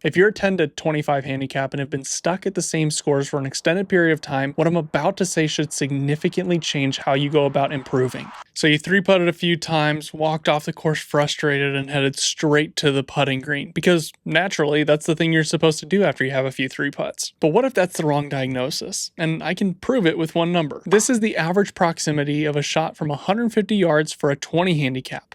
If you're a 10 to 25 handicap and have been stuck at the same scores for an extended period of time, what I'm about to say should significantly change how you go about improving. So you three-putted a few times, walked off the course frustrated, and headed straight to the putting green, because naturally that's the thing you're supposed to do after you have a few three-putts. But what if that's the wrong diagnosis? And I can prove it with one number. This is the average proximity of a shot from 150 yards for a 20 handicap.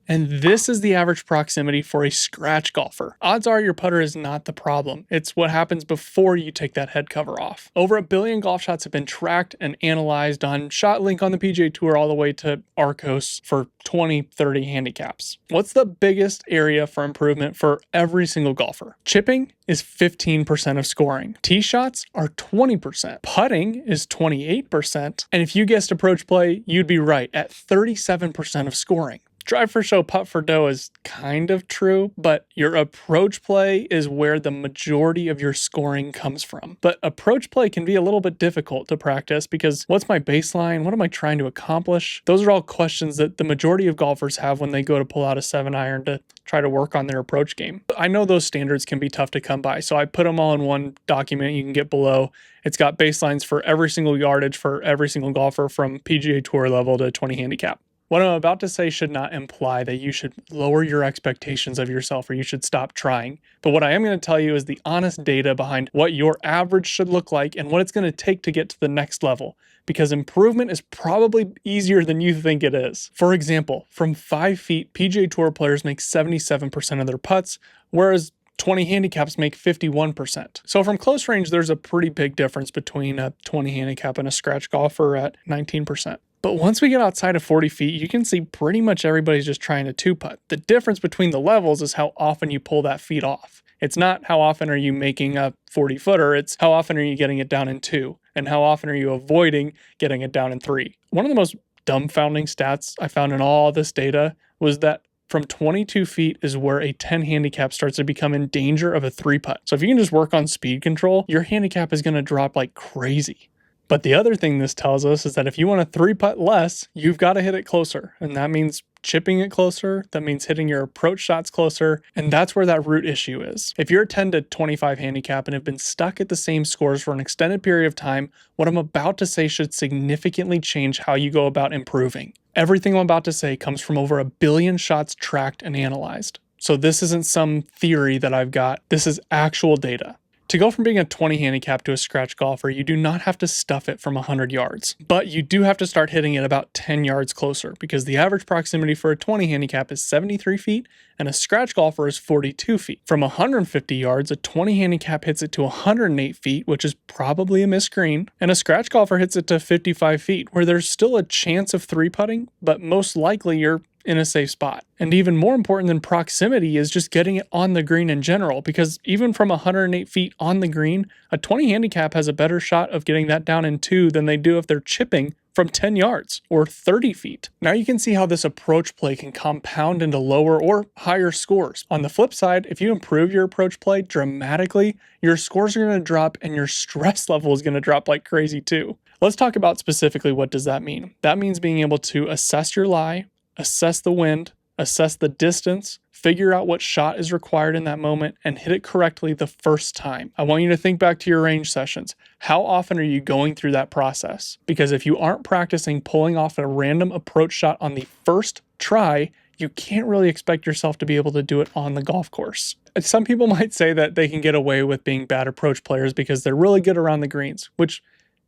And this is the average proximity for a scratch golfer. Odds are your putter is not the problem. It's what happens before you take that head cover off. Over 1 billion golf shots have been tracked and analyzed on ShotLink on the PGA Tour all the way to Arcos for 20, 30 handicaps. What's the biggest area for improvement for every single golfer? Chipping is 15% of scoring. Tee shots are 20%. Putting is 28%. And if you guessed approach play, you'd be right at 37% of scoring. Drive for show, putt for dough is kind of true, but your approach play is where the majority of your scoring comes from. But approach play can be a little bit difficult to practice because what's my baseline? What am I trying to accomplish? Those are all questions that the majority of golfers have when they go to pull out a 7-iron to try to work on their approach game. I know those standards can be tough to come by, so I put them all in one document you can get below. It's got baselines for every single yardage for every single golfer from PGA Tour level to 20 handicap. What I'm about to say should not imply that you should lower your expectations of yourself or you should stop trying. But what I am going to tell you is the honest data behind what your average should look like and what it's going to take to get to the next level. Because improvement is probably easier than you think it is. For example, from 5 feet, PGA Tour players make 77% of their putts, whereas 20 handicaps make 51%. So from close range, there's a pretty big difference between a 20 handicap and a scratch golfer at 19%. But once we get outside of 40 feet, you can see pretty much everybody's just trying to two-putt. The difference between the levels is how often you pull that feet off. It's not how often are you making a 40-footer, it's how often are you getting it down in 2, and how often are you avoiding getting it down in 3. One of the most dumbfounding stats I found in all this data was that from 22 feet is where a 10 handicap starts to become in danger of a 3-putt. So if you can just work on speed control, your handicap is going to drop like crazy. But the other thing this tells us is that if you want to 3-putt less, you've got to hit it closer. And that means chipping it closer. That means hitting your approach shots closer. And that's where that root issue is. If you're a 10 to 25 handicap and have been stuck at the same scores for an extended period of time, what I'm about to say should significantly change how you go about improving. Everything I'm about to say comes from over 1 billion shots tracked and analyzed. So this isn't some theory that I've got. This is actual data. To go from being a 20 handicap to a scratch golfer, you do not have to stuff it from 100 yards, but you do have to start hitting it about 10 yards closer because the average proximity for a 20 handicap is 73 feet and a scratch golfer is 42 feet. From 150 yards, a 20 handicap hits it to 108 feet, which is probably a missed green, and a scratch golfer hits it to 55 feet, where there's still a chance of 3-putting, but most likely you're in a safe spot. And even more important than proximity is just getting it on the green in general, because even from 108 feet on the green, a 20 handicap has a better shot of getting that down in 2 than they do if they're chipping from 10 yards or 30 feet. Now you can see how this approach play can compound into lower or higher scores. On the flip side, if you improve your approach play dramatically, your scores are going to drop and your stress level is going to drop like crazy too. Let's talk about specifically what does that mean. That means being able to assess your lie, assess the wind, assess the distance, figure out what shot is required in that moment, and hit it correctly the first time. I want you to think back to your range sessions. How often are you going through that process? Because if you aren't practicing pulling off a random approach shot on the first try, you can't really expect yourself to be able to do it on the golf course. Some people might say that they can get away with being bad approach players because they're really good around the greens, which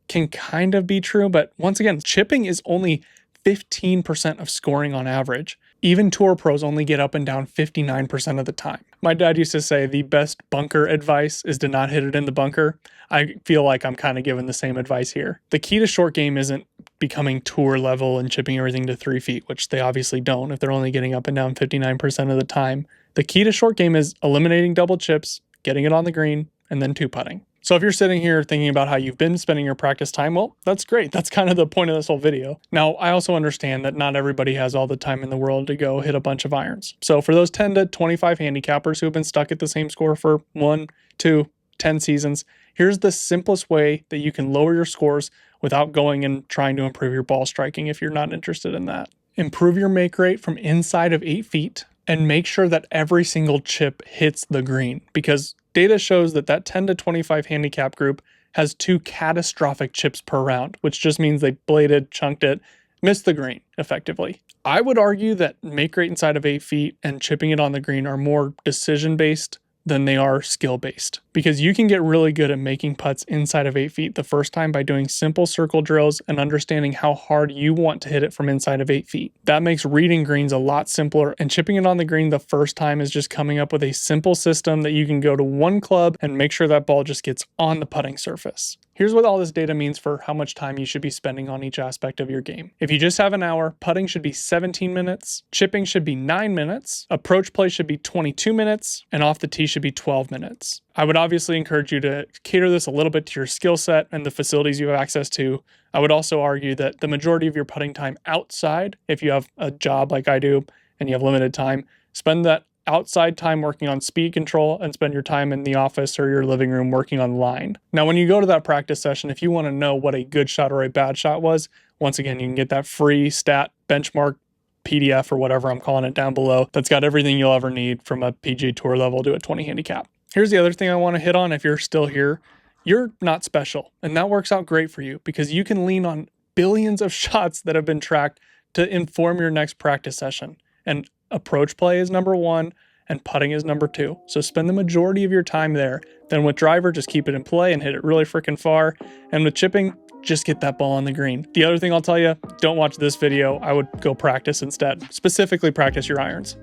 can kind of be true, but once again, chipping is only 15% of scoring on average. Even tour pros only get up and down 59% of the time. My dad used to say the best bunker advice is to not hit it in the bunker. I feel like I'm kind of giving the same advice here. The key to short game isn't becoming tour level and chipping everything to 3 feet, which they obviously don't if they're only getting up and down 59% of the time. The key to short game is eliminating double chips, getting it on the green, and then 2-putting. So if you're sitting here thinking about how you've been spending your practice time, well, that's great. That's kind of the point of this whole video. Now, I also understand that not everybody has all the time in the world to go hit a bunch of irons. So for those 10 to 25 handicappers who have been stuck at the same score for 1, 2, 10 seasons, here's the simplest way that you can lower your scores without going and trying to improve your ball striking if you're not interested in that. Improve your make rate from inside of 8 feet. and make sure that every single chip hits the green, because data shows that that 10 to 25 handicap group has 2 catastrophic chips per round, which just means they bladed, chunked it, missed the green effectively. I would argue that make rate inside of 8 feet and chipping it on the green are more decision-based than they are skill-based, because you can get really good at making putts inside of 8 feet the first time by doing simple circle drills and understanding how hard you want to hit it from inside of 8 feet. That makes reading greens a lot simpler, and chipping it on the green the first time is just coming up with a simple system that you can go to one club and make sure that ball just gets on the putting surface. Here's what all this data means for how much time you should be spending on each aspect of your game. If you just have an hour, putting should be 17 minutes, chipping should be 9 minutes, approach play should be 22 minutes, and off the tee should be 12 minutes. I would obviously encourage you to cater this a little bit to your skill set and the facilities you have access to. I would also argue that the majority of your putting time outside, if you have a job like I do and you have limited time, spend that outside time working on speed control and spend your time in the office or your living room working on line. Now, when you go to that practice session, if you want to know what a good shot or a bad shot was, once again, you can get that free stat benchmark PDF or whatever I'm calling it down below. That's got everything you'll ever need from a PGA Tour level to a 20 handicap. Here's the other thing I want to hit on if you're still here. You're not special, and that works out great for you because you can lean on billions of shots that have been tracked to inform your next practice session. And approach play is number 1 and putting is number 2. So spend the majority of your time there. Then with driver, just keep it in play and hit it really freaking far. And with chipping, just get that ball on the green. The other thing I'll tell you, don't watch this video. I would go practice instead. Specifically practice your irons.